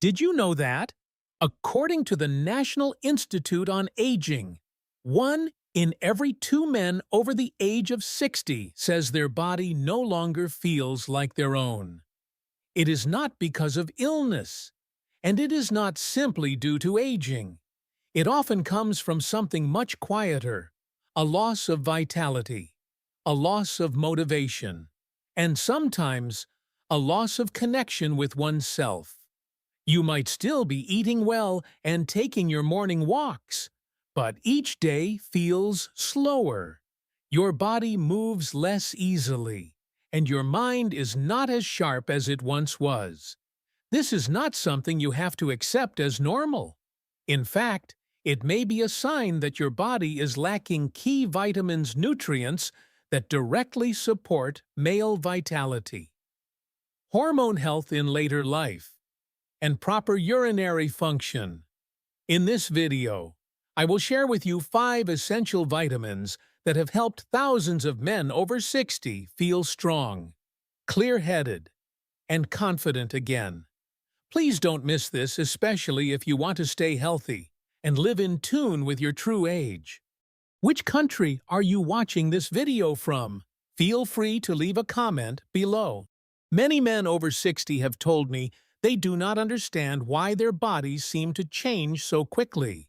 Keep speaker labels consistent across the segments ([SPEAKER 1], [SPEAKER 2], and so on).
[SPEAKER 1] Did you know that? According to the National Institute on Aging, 1 in every 2 men over the age of 60 says their body no longer feels like their own. It is not because of illness, and it is not simply due to aging. It often comes from something much quieter, a loss of vitality, a loss of motivation, and sometimes a loss of connection with oneself. You might still be eating well and taking your morning walks, but each day feels slower. Your body moves less easily, and your mind is not as sharp as it once was. This is not something you have to accept as normal. In fact, it may be a sign that your body is lacking key vitamins nutrients that directly support male vitality. Hormone health in later life and proper urinary function. In this video, I will share with you 5 essential vitamins that have helped thousands of men over 60 feel strong, clear-headed, and confident again. Please don't miss this, especially if you want to stay healthy and live in tune with your true age. Which country are you watching this video from? Feel free to leave a comment below. Many men over 60 have told me they do not understand why their bodies seem to change so quickly.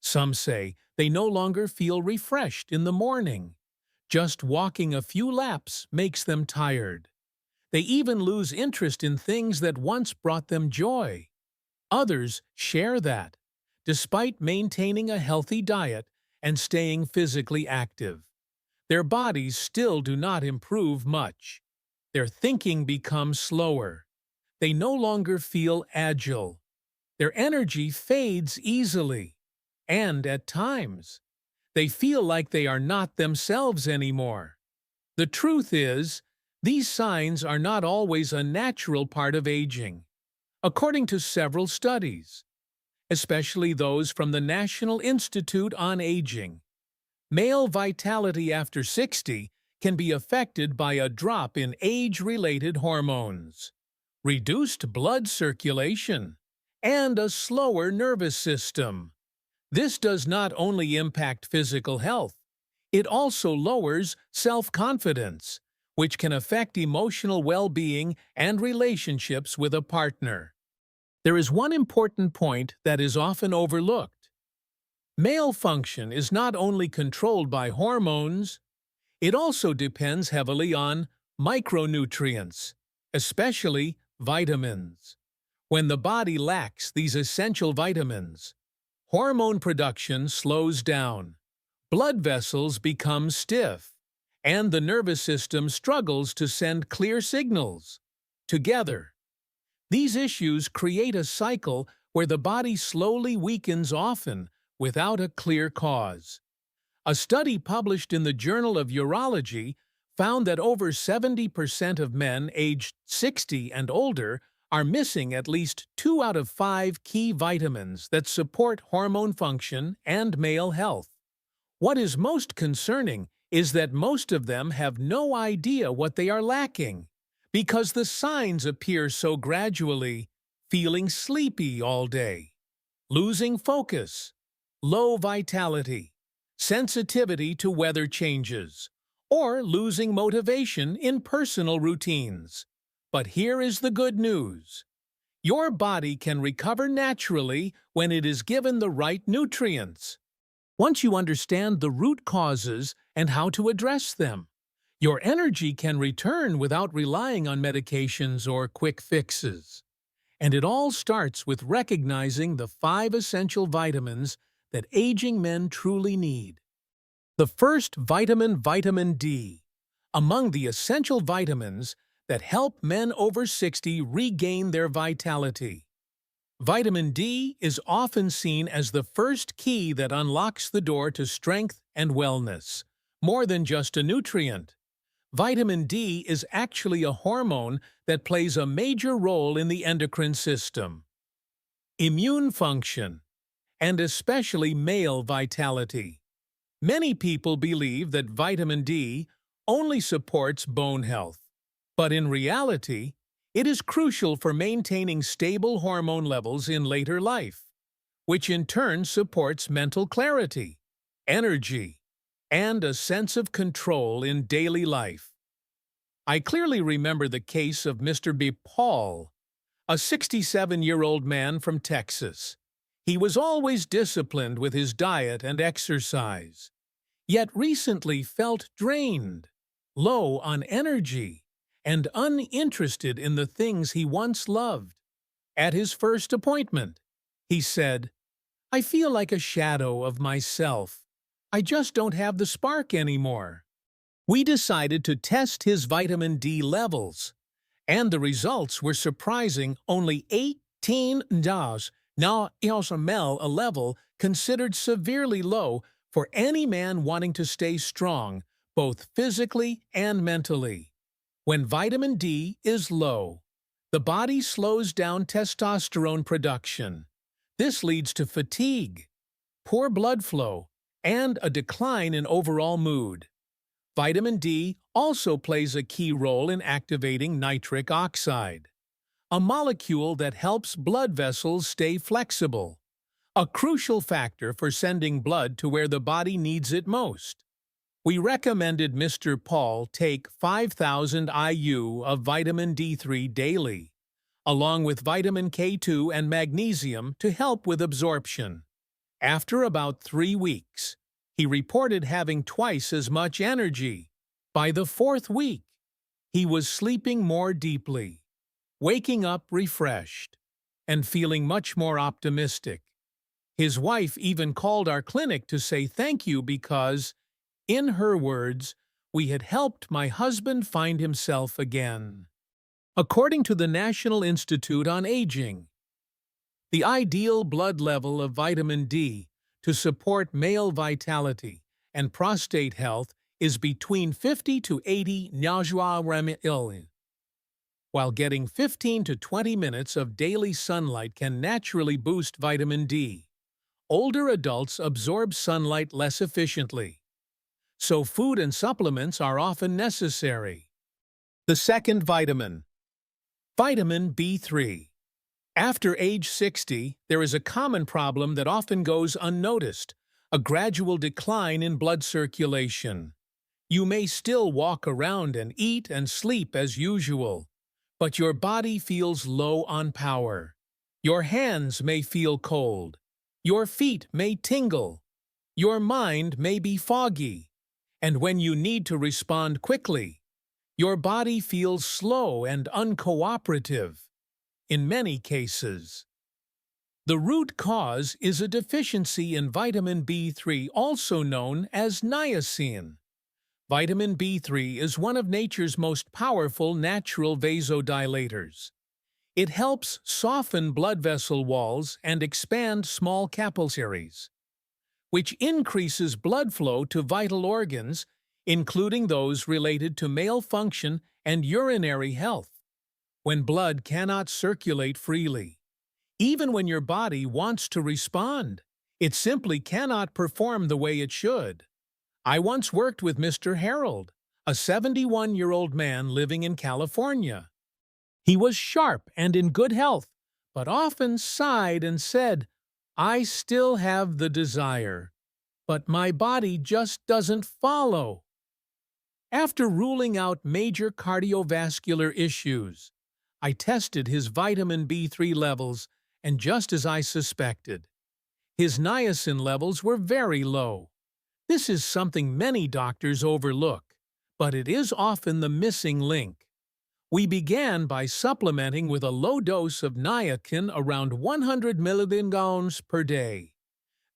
[SPEAKER 1] Some say they no longer feel refreshed in the morning. Just walking a few laps makes them tired. They even lose interest in things that once brought them joy. Others share that, despite maintaining a healthy diet and staying physically active, their bodies still do not improve much. Their thinking becomes slower. They no longer feel agile. Their energy fades easily. And at times, they feel like they are not themselves anymore. The truth is, these signs are not always a natural part of aging, according to several studies, especially those from the National Institute on Aging. Male vitality after 60 can be affected by a drop in age-related hormones, reduced blood circulation, and a slower nervous system. This does not only impact physical health, it also lowers self-confidence, which can affect emotional well-being and relationships with a partner. There is one important point that is often overlooked. Male function is not only controlled by hormones, it also depends heavily on micronutrients, especially vitamins. When the body lacks these essential vitamins, hormone production slows down, blood vessels become stiff, and the nervous system struggles to send clear signals. Together, these issues create a cycle where the body slowly weakens, often without a clear cause. A study published in the Journal of Urology found that over 70% of men aged 60 and older are missing at least 2 out of 5 key vitamins that support hormone function and male health. What is most concerning is that most of them have no idea what they are lacking, because the signs appear so gradually: feeling sleepy all day, losing focus, low vitality, sensitivity to weather changes, or losing motivation in personal routines. But here is the good news. Your body can recover naturally when it is given the right nutrients. Once you understand the root causes and how to address them, your energy can return without relying on medications or quick fixes. And it all starts with recognizing the 5 essential vitamins that aging men truly need. The first vitamin, vitamin D, among the essential vitamins that help men over 60 regain their vitality. Vitamin D is often seen as the first key that unlocks the door to strength and wellness. More than just a nutrient, vitamin D is actually a hormone that plays a major role in the endocrine system, immune function, and especially male vitality. Many people believe that vitamin D only supports bone health, but in reality, It is crucial for maintaining stable hormone levels in later life, which in turn supports mental clarity, energy, and a sense of control in daily life. I clearly remember the case of Mr. B. Paul, a 67-year-old man from Texas. He was always disciplined with his diet and exercise, yet recently felt drained, low on energy, and uninterested in the things he once loved. At his first appointment, he said, "I feel like a shadow of myself. I just don't have the spark anymore." We decided to test his vitamin D levels, and the results were surprising. Only 18 DAS, now ml, a level considered severely low for any man wanting to stay strong, both physically and mentally. When vitamin D is low, the body slows down testosterone production. This leads to fatigue, poor blood flow, and a decline in overall mood. Vitamin D also plays a key role in activating nitric oxide, a molecule that helps blood vessels stay flexible, a crucial factor for sending blood to where the body needs it most. We recommended Mr. Paul take 5,000 IU of vitamin D3 daily, along with vitamin K2 and magnesium to help with absorption. After about 3 weeks, he reported having twice as much energy. By the 4th week, he was sleeping more deeply, waking up refreshed, and feeling much more optimistic. His wife even called our clinic to say thank you because, in her words, we had helped my husband find himself again. According to the National Institute on Aging, the ideal blood level of vitamin D to support male vitality and prostate health is between 50 to 80 ml. While getting 15 to 20 minutes of daily sunlight can naturally boost vitamin D, older adults absorb sunlight less efficiently, so food and supplements are often necessary. The second vitamin, vitamin B3. After age 60, there is a common problem that often goes unnoticed, a gradual decline in blood circulation. You may still walk around and eat and sleep as usual, but your body feels low on power. Your hands may feel cold. Your feet may tingle. Your mind may be foggy. And when you need to respond quickly, your body feels slow and uncooperative. In many cases, the root cause is a deficiency in vitamin B3, also known as niacin. Vitamin B3 is one of nature's most powerful natural vasodilators. It helps soften blood vessel walls and expand small capillaries, which increases blood flow to vital organs, including those related to male function and urinary health. When blood cannot circulate freely, even when your body wants to respond, it simply cannot perform the way it should. I once worked with Mr. Harold, a 71-year-old man living in California. He was sharp and in good health, but often sighed and said, "I still have the desire, but my body just doesn't follow." After ruling out major cardiovascular issues, I tested his vitamin B3 levels, and just as I suspected, his niacin levels were very low. This is something many doctors overlook, but it is often the missing link. We began by supplementing with a low dose of niacin around 100 milligrams per day,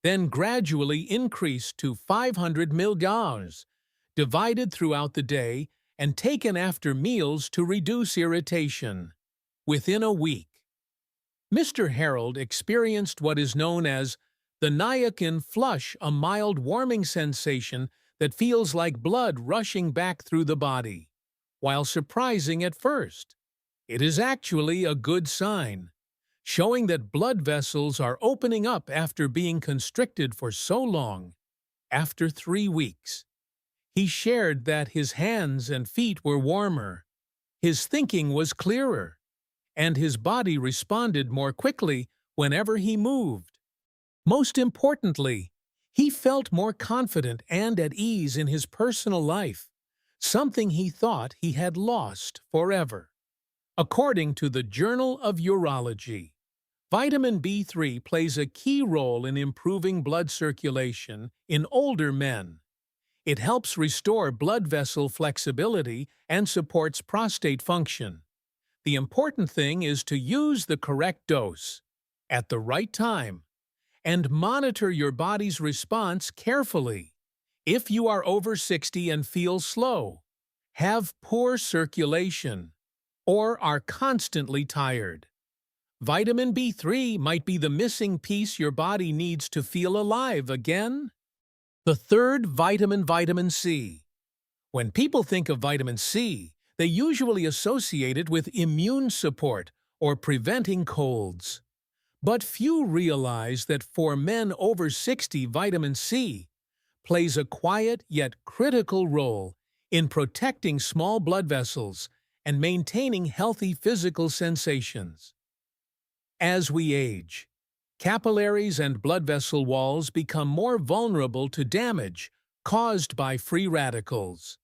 [SPEAKER 1] then gradually increased to 500 milligrams, divided throughout the day and taken after meals to reduce irritation. Within a week, Mr. Harold experienced what is known as the niacin flush, a mild warming sensation that feels like blood rushing back through the body. While surprising at first, it is actually a good sign, showing that blood vessels are opening up after being constricted for so long. After 3 weeks, he shared that his hands and feet were warmer. His thinking was clearer, and his body responded more quickly whenever he moved. Most importantly, he felt more confident and at ease in his personal life, something he thought he had lost forever. According to the Journal of Urology, vitamin B3 plays a key role in improving blood circulation in older men. It helps restore blood vessel flexibility and supports prostate function. The important thing is to use the correct dose, at the right time, and monitor your body's response carefully. If you are over 60 and feel slow, have poor circulation, or are constantly tired, vitamin B3 might be the missing piece your body needs to feel alive again. The third vitamin, vitamin C. When people think of vitamin C, they usually associate it with immune support or preventing colds. But few realize that for men over 60, vitamin C plays a quiet yet critical role in protecting small blood vessels and maintaining healthy physical sensations. As we age, capillaries and blood vessel walls become more vulnerable to damage caused by free radicals.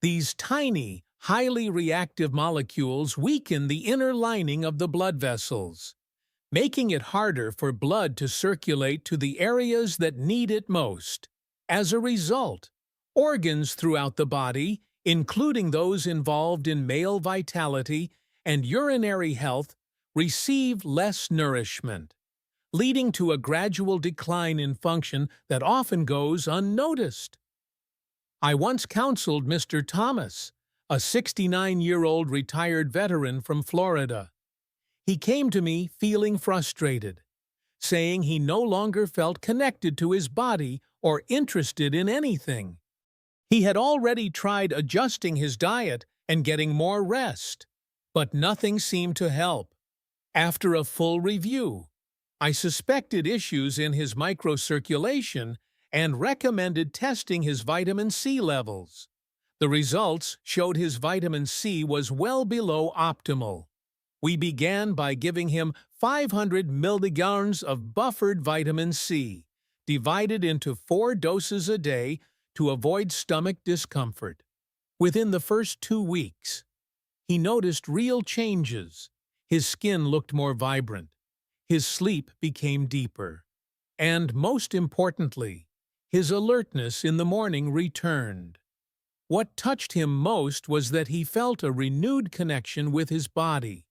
[SPEAKER 1] These tiny, highly reactive molecules weaken the inner lining of the blood vessels, making it harder for blood to circulate to the areas that need it most. As a result, organs throughout the body, including those involved in male vitality and urinary health, receive less nourishment, leading to a gradual decline in function that often goes unnoticed. I once counseled Mr. Thomas, a 69-year-old retired veteran from Florida. He came to me feeling frustrated, saying he no longer felt connected to his body or interested in anything. He had already tried adjusting his diet and getting more rest, but nothing seemed to help. After a full review, I suspected issues in his microcirculation and recommended testing his vitamin C levels. The results showed his vitamin C was well below optimal. We began by giving him 500 milligrams of buffered vitamin C, divided into 4 doses a day to avoid stomach discomfort. Within the first 2 weeks, he noticed real changes. His skin looked more vibrant, his sleep became deeper, and most importantly, his alertness in the morning returned. What touched him most was that he felt a renewed connection with his body,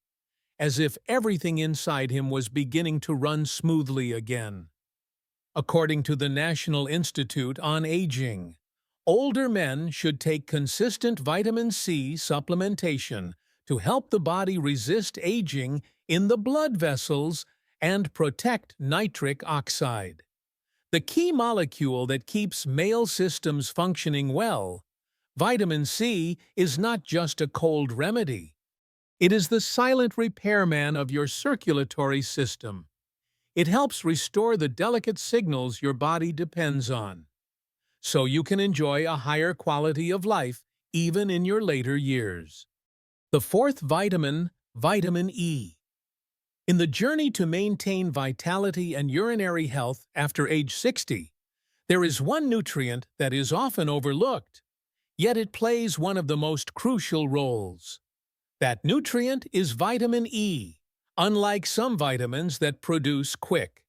[SPEAKER 1] as if everything inside him was beginning to run smoothly again. According to the National Institute on Aging, older men should take consistent vitamin C supplementation to help the body resist aging in the blood vessels and protect nitric oxide, the key molecule that keeps male systems functioning well. Vitamin C is not just a cold remedy. It is the silent repairman of your circulatory system. It helps restore the delicate signals your body depends on, so you can enjoy a higher quality of life even in your later years. The fourth vitamin, vitamin E. In the journey to maintain vitality and urinary health after age 60, there is one nutrient that is often overlooked, yet it plays one of the most crucial roles. That nutrient is vitamin E, unlike some vitamins that produce quick,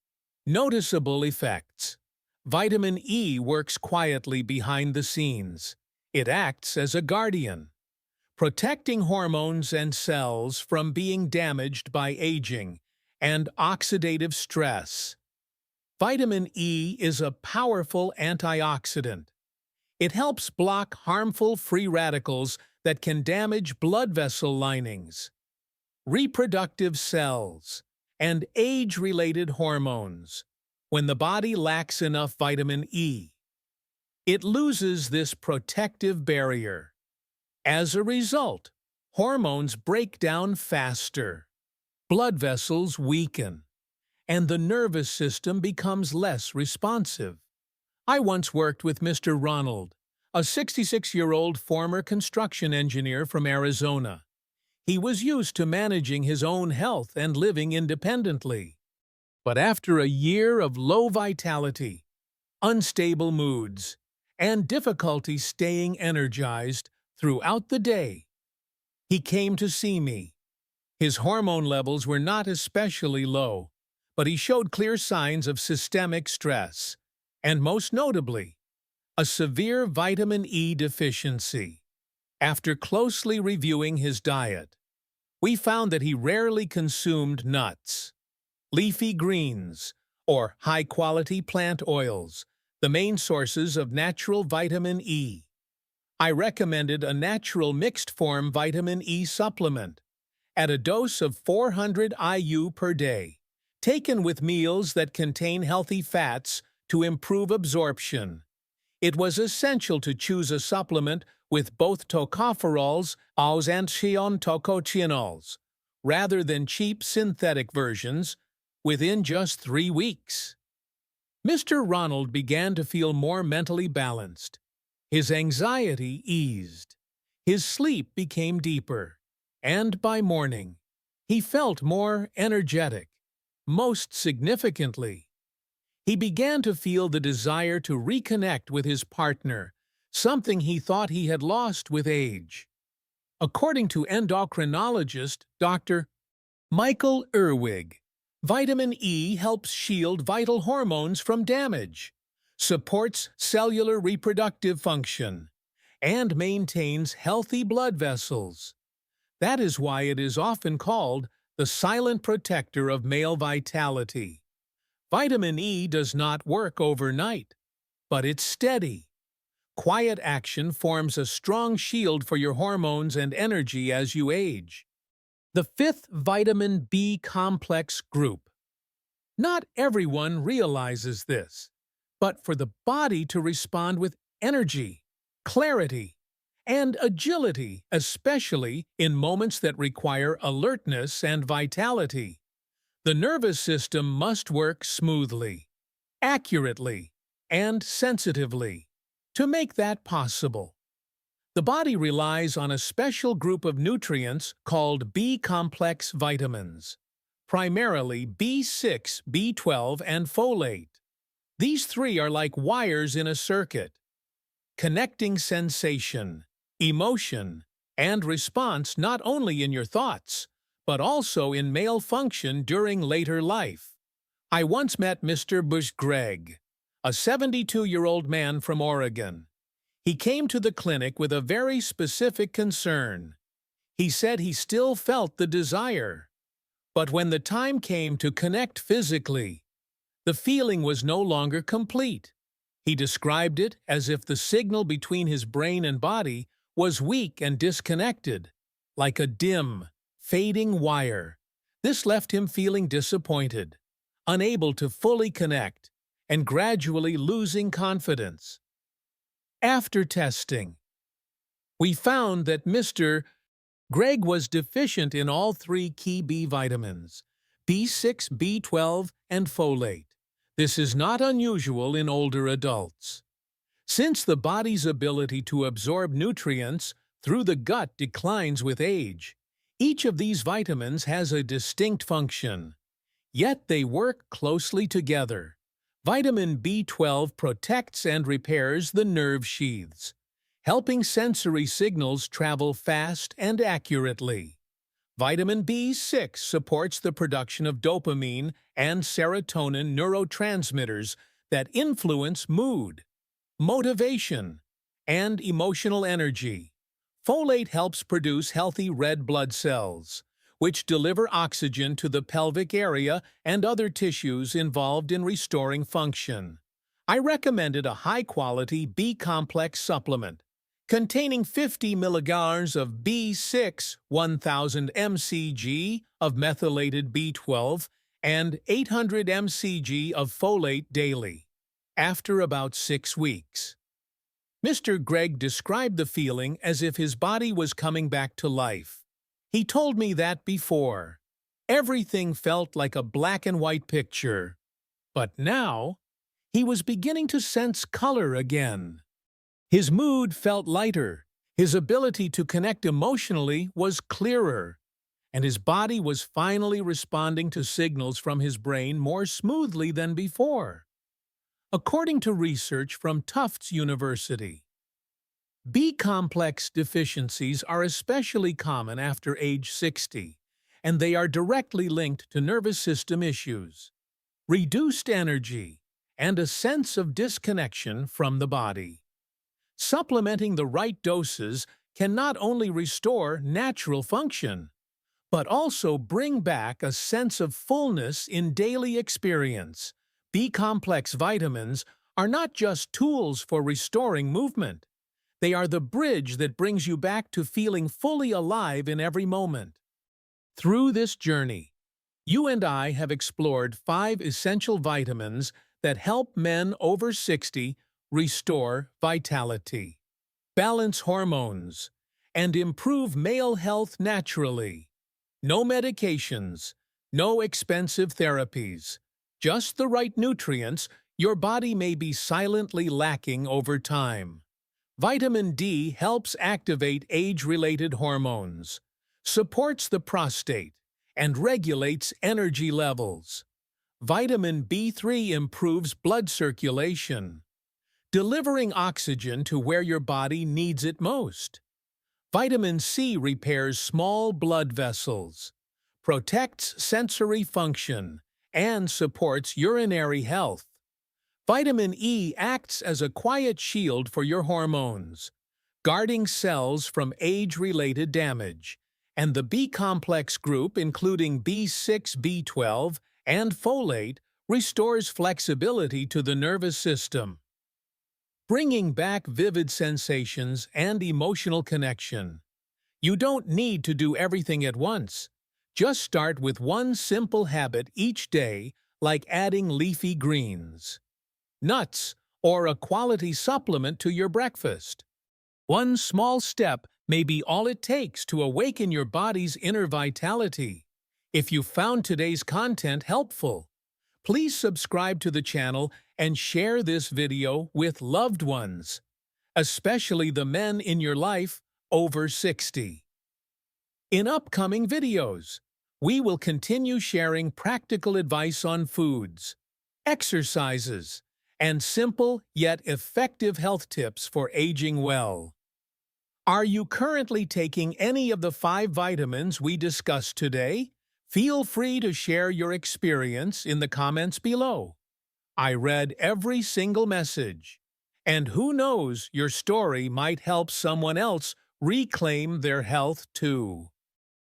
[SPEAKER 1] noticeable effects. Vitamin E works quietly behind the scenes. It acts as a guardian, protecting hormones and cells from being damaged by aging and oxidative stress. Vitamin E is a powerful antioxidant. It helps block harmful free radicals that can damage blood vessel linings, reproductive cells, and age-related hormones. When the body lacks enough vitamin E, it loses this protective barrier. As a result, hormones break down faster, blood vessels weaken, and the nervous system becomes less responsive. I once worked with Mr. Ronald, a 66-year-old former construction engineer from Arizona. He was used to managing his own health and living independently. But after a year of low vitality, unstable moods, and difficulty staying energized throughout the day, he came to see me. His hormone levels were not especially low, but he showed clear signs of systemic stress, and most notably, a severe vitamin E deficiency. After closely reviewing his diet, we found that he rarely consumed nuts, leafy greens, or high-quality plant oils, the main sources of natural vitamin E. I recommended a natural mixed-form vitamin E supplement at a dose of 400 IU per day, taken with meals that contain healthy fats to improve absorption. It was essential to choose a supplement with both tocopherols and tocotrienols, rather than cheap synthetic versions, within just 3 weeks. Mr. Ronald began to feel more mentally balanced. His anxiety eased. His sleep became deeper. And by morning, he felt more energetic. Most significantly, he began to feel the desire to reconnect with his partner, something he thought he had lost with age. According to endocrinologist Dr. Michael Irwig, vitamin E helps shield vital hormones from damage, supports cellular reproductive function, and maintains healthy blood vessels. That is why it is often called the silent protector of male vitality. Vitamin E does not work overnight, but it's steady. Quiet action forms a strong shield for your hormones and energy as you age. The fifth vitamin B complex group. Not everyone realizes this, but for the body to respond with energy, clarity, and agility, especially in moments that require alertness and vitality, the nervous system must work smoothly, accurately, and sensitively. To make that possible, the body relies on a special group of nutrients called B-complex vitamins, primarily B6, B12, and folate. These three are like wires in a circuit, connecting sensation, emotion, and response not only in your thoughts, but also in male function during later life. I once met Mr. Bush Gregg, a 72-year-old man from Oregon. He came to the clinic with a very specific concern. He said he still felt the desire, but when the time came to connect physically, the feeling was no longer complete. He described it as if the signal between his brain and body was weak and disconnected, like a dim, fading wire. This left him feeling disappointed, unable to fully connect, and gradually losing confidence. After testing, we found that Mr. Gregg was deficient in all three key B vitamins, B6, B12, and folate. This is not unusual in older adults. Since the body's ability to absorb nutrients through the gut declines with age, each of these vitamins has a distinct function. Yet they work closely together. Vitamin B12 protects and repairs the nerve sheaths, helping sensory signals travel fast and accurately. Vitamin B6 supports the production of dopamine and serotonin neurotransmitters that influence mood, motivation, and emotional energy. Folate helps produce healthy red blood cells, which deliver oxygen to the pelvic area and other tissues involved in restoring function. I recommended a high-quality B-complex supplement containing 50 milligrams of B6, 1000 mcg of methylated B12, and 800 mcg of folate daily. After about 6 weeks, Mr. Gregg described the feeling as if his body was coming back to life. He told me that before, everything felt like a black-and-white picture. But now, he was beginning to sense color again. His mood felt lighter, His ability to connect emotionally was clearer, and his body was finally responding to signals from his brain more smoothly than before. According to research from Tufts University, B-complex deficiencies are especially common after age 60, and they are directly linked to nervous system issues, reduced energy, and a sense of disconnection from the body. Supplementing the right doses can not only restore natural function, but also bring back a sense of fullness in daily experience. B-complex vitamins are not just tools for restoring movement. They are the bridge that brings you back to feeling fully alive in every moment. Through this journey, you and I have explored 5 essential vitamins that help men over 60 restore vitality, balance hormones, and improve male health naturally. No medications, no expensive therapies, just the right nutrients your body may be silently lacking over time. Vitamin D helps activate age-related hormones, supports the prostate, and regulates energy levels. Vitamin B3 improves blood circulation, delivering oxygen to where your body needs it most. Vitamin C repairs small blood vessels, protects sensory function, and supports urinary health. Vitamin E acts as a quiet shield for your hormones, guarding cells from age-related damage. And the B-complex group, including B6, B12, and folate, restores flexibility to the nervous system, bringing back vivid sensations and emotional connection. You don't need to do everything at once. Just start with one simple habit each day, like adding leafy greens, nuts, or a quality supplement to your breakfast. One small step may be all it takes to awaken your body's inner vitality. If you found today's content helpful, please subscribe to the channel and share this video with loved ones, especially the men in your life over 60. In upcoming videos, we will continue sharing practical advice on foods, exercises, and simple yet effective health tips for aging well. Are you currently taking any of the 5 vitamins we discussed today? Feel free to share your experience in the comments below. I read every single message. And who knows, your story might help someone else reclaim their health too.